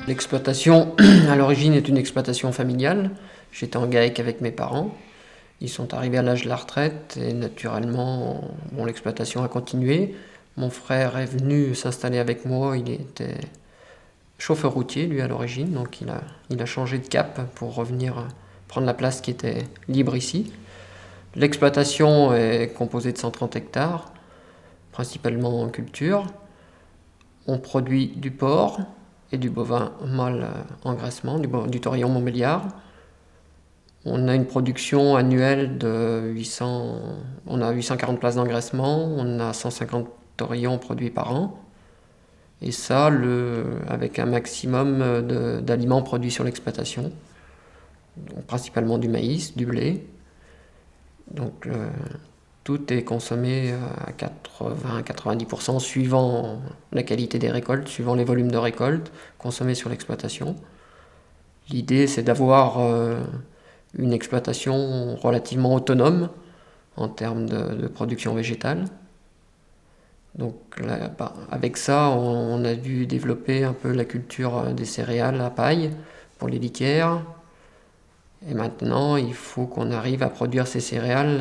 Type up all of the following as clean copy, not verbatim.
L'exploitation, à l'origine, est une exploitation familiale. J'étais en GAEC avec mes parents. Ils sont arrivés à l'âge de la retraite et naturellement, bon, l'exploitation a continué. Mon frère est venu s'installer avec moi. Il était chauffeur routier, lui, à l'origine. Donc il a changé de cap pour revenir prendre la place qui était libre ici. L'exploitation est composée de 130 hectares, principalement en culture. On produit du porc et du bovin mâle engraissement, du taurillon Montbéliard. On a une production annuelle de 800, on a 840 places d'engraissement, on a 150 taurillons produits par an. Et ça, avec un maximum d'aliments produits sur l'exploitation. Donc, principalement du maïs, du blé. Donc tout est consommé à 80-90% suivant la qualité des récoltes, suivant les volumes de récoltes consommés sur l'exploitation. L'idée, c'est d'avoir une exploitation relativement autonome en termes de production végétale. Donc là, avec ça, on a dû développer un peu la culture des céréales à paille pour les litières. Et maintenant, il faut qu'on arrive à produire ces céréales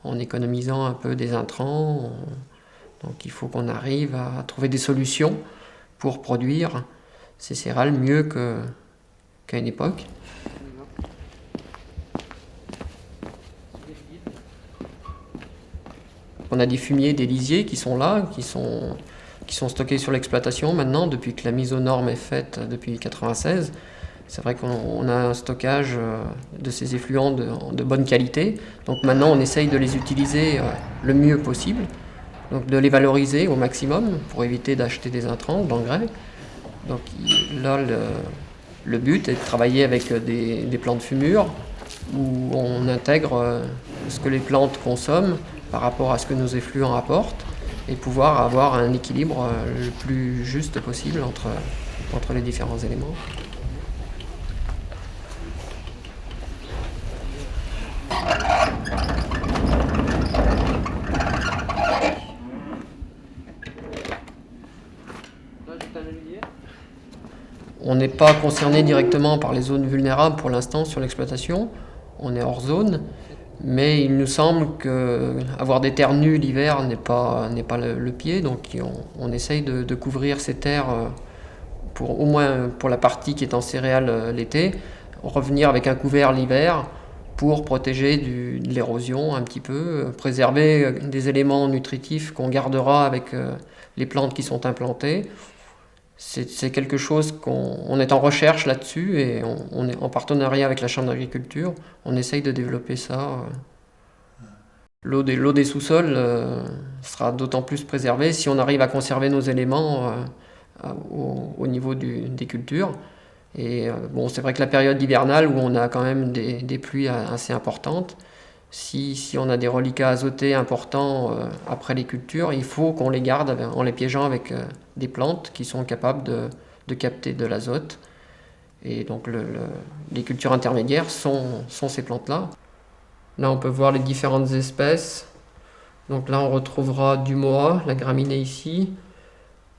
en économisant un peu des intrants. Donc il faut qu'on arrive à trouver des solutions pour produire ces céréales mieux qu'à une époque. On a des fumiers, des lisiers qui sont là, qui sont stockés sur l'exploitation maintenant, depuis que la mise aux normes est faite depuis 1996. C'est vrai qu'on a un stockage de ces effluents de bonne qualité. Donc maintenant, on essaye de les utiliser le mieux possible, donc de les valoriser au maximum pour éviter d'acheter des intrants, d'engrais. Donc là, le but est de travailler avec des plants de fumure où on intègre ce que les plantes consomment par rapport à ce que nos effluents apportent et pouvoir avoir un équilibre le plus juste possible entre les différents éléments. On n'est pas concerné directement par les zones vulnérables pour l'instant sur l'exploitation, on est hors zone, mais il nous semble qu'avoir des terres nues l'hiver n'est pas le pied, donc on essaye de couvrir ces terres au moins pour la partie qui est en céréales l'été, revenir avec un couvert l'hiver pour protéger de l'érosion un petit peu, préserver des éléments nutritifs qu'on gardera avec les plantes qui sont implantées. C'est quelque chose qu'on est en recherche là-dessus et on est en partenariat avec la Chambre d'agriculture. On essaye de développer ça. L'eau des sous-sols sera d'autant plus préservée si on arrive à conserver nos éléments au niveau des cultures. Et bon, c'est vrai que la période hivernale où on a quand même des pluies assez importantes, si on a des reliquats azotés importants après les cultures, il faut qu'on les garde en les piégeant avec des plantes qui sont capables de capter de l'azote. Et donc les cultures intermédiaires sont ces plantes-là. Là, on peut voir les différentes espèces. Donc là, on retrouvera du moa, la graminée ici.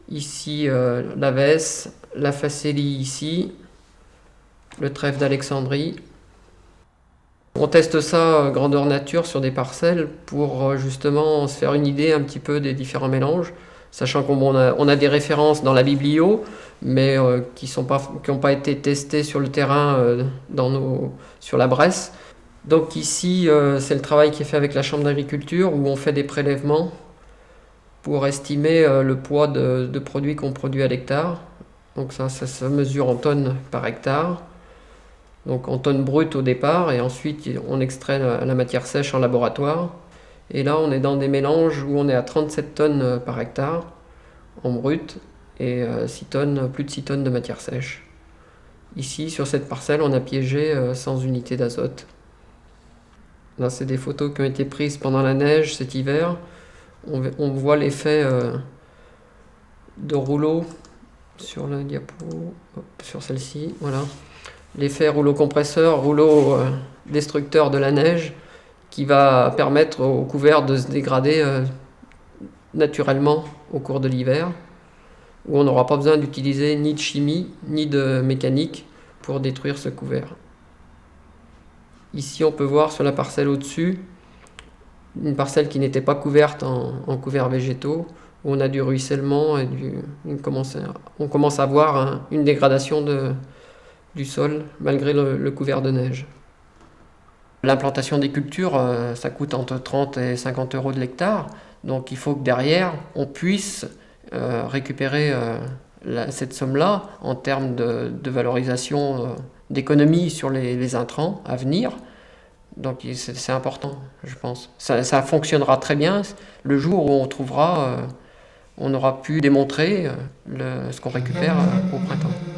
Ici, la vesse, la facélie ici, le trèfle d'Alexandrie. On teste ça grandeur nature sur des parcelles pour justement se faire une idée un petit peu des différents mélanges, sachant qu'on a des références dans la biblio, mais qui n'ont pas été testées sur le terrain sur la Bresse. Donc ici, c'est le travail qui est fait avec la Chambre d'agriculture où on fait des prélèvements pour estimer le poids de produits qu'on produit à l'hectare. Donc ça se mesure en tonnes par hectare. Donc en tonnes brutes au départ, et ensuite on extrait la matière sèche en laboratoire. Et là on est dans des mélanges où on est à 37 tonnes par hectare en brut et plus de 6 tonnes de matière sèche. Ici sur cette parcelle on a piégé 100 unités d'azote. Là, c'est des photos qui ont été prises pendant la neige cet hiver. On voit l'effet de rouleau sur la diapo, hop, sur celle-ci, voilà. L'effet rouleau compresseur, rouleau destructeur de la neige, qui va permettre au couvert de se dégrader naturellement au cours de l'hiver, où on n'aura pas besoin d'utiliser ni de chimie ni de mécanique pour détruire ce couvert. Ici, on peut voir sur la parcelle au-dessus, une parcelle qui n'était pas couverte en couverts végétaux, où on a du ruissellement et on commence à voir une dégradation du sol malgré le couvert de neige. L'implantation des cultures, ça coûte entre 30 et 50 euros de l'hectare, donc il faut que derrière, on puisse récupérer cette somme-là en termes de valorisation, d'économie sur les intrants à venir. Donc c'est important, je pense. Ça fonctionnera très bien le jour où on aura pu démontrer ce qu'on récupère au printemps.